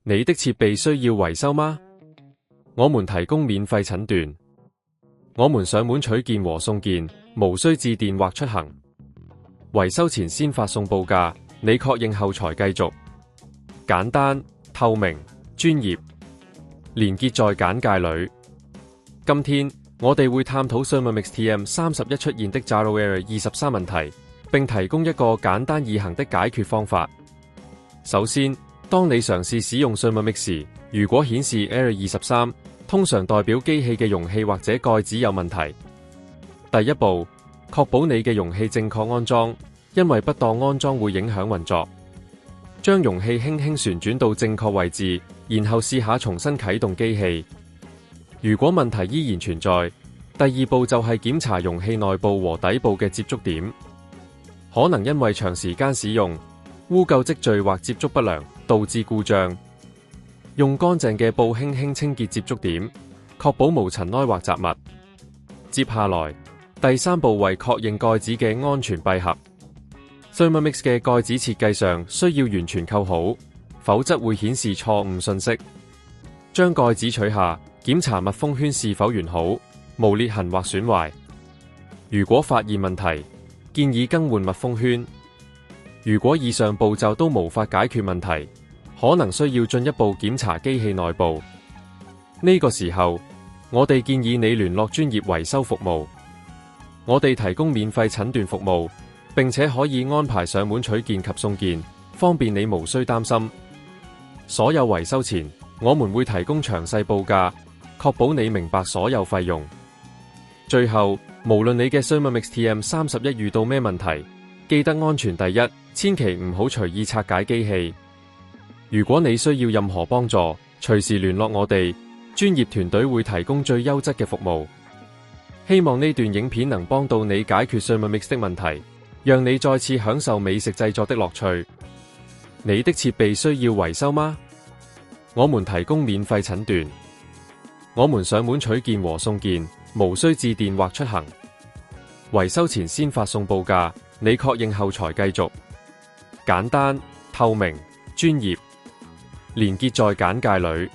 你的設備需要維修嗎？我們提供免費診斷，我們上門取件和送件，無需致電或出行。維修前先發送報價，你確認後才繼續。簡單、透明、專業，連結在簡介裏。今天我哋會探討 Thermomix TM31 出現的 Error 23問題，並提供一個簡單易行的解決方法。首先，當你嘗試使用 Thermomix 時，如果顯示 Error 23，通常代表機器嘅容器或者蓋子有問題。第一步，確保你嘅容器正確安裝，因為不當安裝會影響運作。將容器輕輕旋轉到正確位置，然後試下重新啟動機器。如果問題依然存在，第二步就係檢查容器內部和底部嘅接觸點，可能因為長時間使用，污垢積聚或接觸不良，導致故障。用乾淨嘅布輕輕清潔接觸點，確保無塵埃或雜物。接下來，第三步為確認蓋子嘅安全閉合。Thermomix 嘅蓋子設計上需要完全扣好，否則會顯示錯誤信息。將蓋子取下，檢查密封圈是否完好，無裂痕或損壞。如果發現問題，建議更換密封圈。如果以上步驟都無法解決問題，可能需要進一步檢查機器內部。呢個時候，我哋建議你聯絡專業維修服務。我哋提供免費診斷服務，並且可以安排上門取件及送件，方便你無需擔心。所有維修前，我們會提供詳細報價，確保你明白所有費用。最後，無論你嘅 Thermomix TM31遇到咩問題，記得安全第一，千祈唔好隨意拆解機器。如果你需要任何幫助，隨時聯絡我哋，專業團隊會提供最優質嘅服務。希望呢段影片能幫到你解決 Thermomix 的問題，讓你再次享受美食製作的樂趣。你的設備需要維修嗎？我們提供免費診斷，我們上門取件和送件，無需致電或出行。維修前先發送報價，你確認後才繼續。簡單、透明、專業，連結在簡介裏。